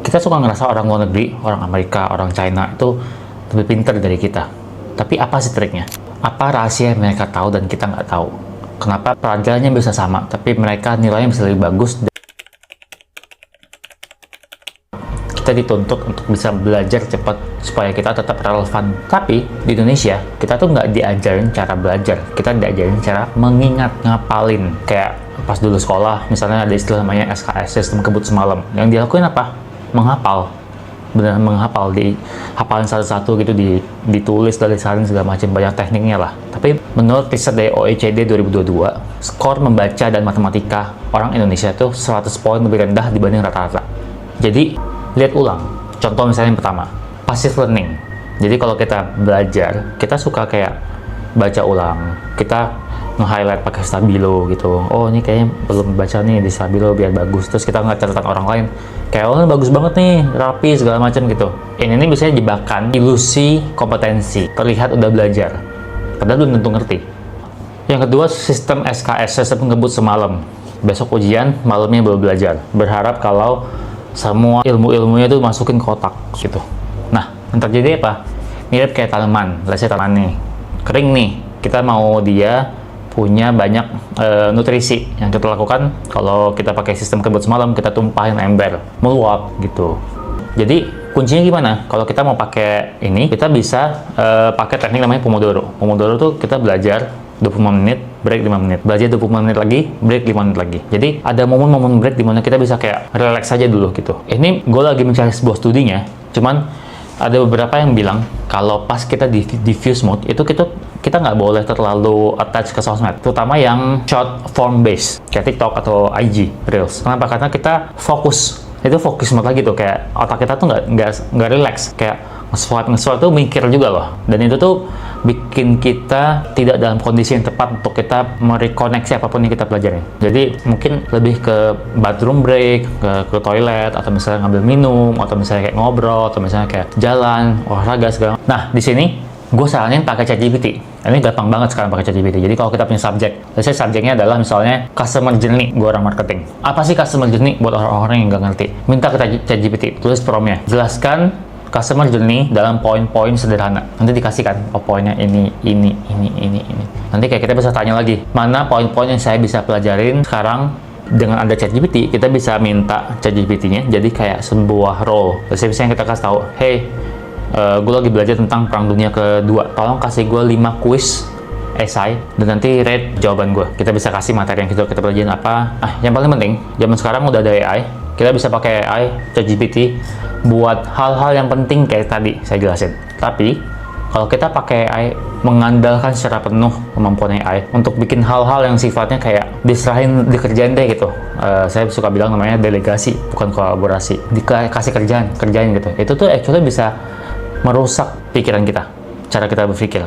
Kita suka ngerasa orang luar negeri, orang Amerika, orang China itu lebih pintar dari kita. Tapi apa sih triknya? Apa rahasia yang mereka tahu dan kita nggak tahu? Kenapa pelajarannya bisa sama, tapi mereka nilainya bisa lebih bagus? Kita dituntut untuk bisa belajar cepat supaya kita tetap relevan. Tapi di Indonesia, kita tuh nggak diajarin cara belajar. Kita diajarin cara mengingat, ngapalin. Kayak pas dulu sekolah, misalnya ada istilah namanya SKS, sistem kebut semalam. Yang dilakuin apa? Menghafal. Benar menghafal, dihafalin satu-satu gitu, ditulis, dari saling segala macam, banyak tekniknya lah. Tapi menurut riset dari OECD 2022, skor membaca dan matematika orang Indonesia tuh 100 poin lebih rendah dibanding rata-rata. Jadi, lihat ulang. Contoh misalnya yang pertama, passive learning. Jadi kalau kita belajar, kita suka kayak baca ulang. Kita nge-highlight pakai stabilo gitu. Oh, ini kayaknya belum baca nih di stabilo biar bagus. Terus kita ngeliat catatan orang lain. Kayak, oh, ini bagus banget nih, rapi, segala macam gitu. Ini biasanya jebakan ilusi kompetensi. Terlihat udah belajar. Padahal belum tentu ngerti. Yang kedua, sistem SKS, sistem ngebut semalam. Besok ujian, malamnya baru belajar. Berharap kalau semua ilmu-ilmunya itu masukin ke otak gitu. Nah, yang terjadi apa? Mirip kayak tanaman. Let's say tanaman nih, kering nih. Kita mau dia punya banyak nutrisi. Yang kita lakukan kalau kita pakai sistem kebut semalam, kita tumpahin ember, meluap gitu. Jadi kuncinya gimana? Kalau kita mau pakai ini, kita bisa pakai teknik namanya Pomodoro. Pomodoro tuh kita belajar 25 menit, break 5 menit. Belajar 25 menit lagi, break 5 menit lagi. Jadi ada momen-momen break di mana kita bisa kayak relax aja dulu gitu. Ini gue lagi mencari sebuah studinya, cuman ada beberapa yang bilang kalau pas kita di diffuse mode itu kita nggak boleh terlalu attach ke sosmed, terutama yang short form base kayak TikTok atau IG Reels. Kenapa? Karena kita fokus mode lagi tuh, kayak otak kita tuh nggak relax, kayak nge-swipe tuh mikir juga loh, dan itu tuh bikin kita tidak dalam kondisi yang tepat untuk kita merekoneksi apapun yang kita pelajari. Jadi mungkin lebih ke bathroom break, ke toilet, atau misalnya ngambil minum, atau misalnya kayak ngobrol, atau misalnya kayak jalan, olahraga segala. Nah, di sini gue saranin pakai ChatGPT. Ini gampang banget sekarang pakai ChatGPT. Jadi kalau kita punya subjek, biasanya subjeknya adalah misalnya customer journey, gue orang marketing. Apa sih customer journey buat orang-orang yang nggak ngerti? Minta ke ChatGPT, tulis prompt-nya. Jelaskan customer journey dalam poin-poin sederhana. Nanti dikasihkan, oh poinnya ini. Nanti kayak kita bisa tanya lagi, mana poin-poin yang saya bisa pelajarin sekarang. Dengan ada ChatGPT, kita bisa minta ChatGPT-nya jadi kayak sebuah role. Terus misalnya kita kasih tahu, hey, gue lagi belajar tentang Perang Dunia Kedua. Tolong kasih gue 5 quiz esai dan nanti rate jawaban gue. Kita bisa kasih materi yang kita pelajarin apa. Yang paling penting, zaman sekarang udah ada AI. Kita bisa pakai AI, ChatGPT, buat hal-hal yang penting kayak tadi saya jelasin. Tapi kalau kita pakai AI, mengandalkan secara penuh kemampuan AI untuk bikin hal-hal yang sifatnya kayak diserahin, dikerjain deh gitu. Saya suka bilang namanya delegasi, bukan kolaborasi. Dikasih kerjain gitu. Itu tuh actually bisa merusak pikiran kita, cara kita berpikir.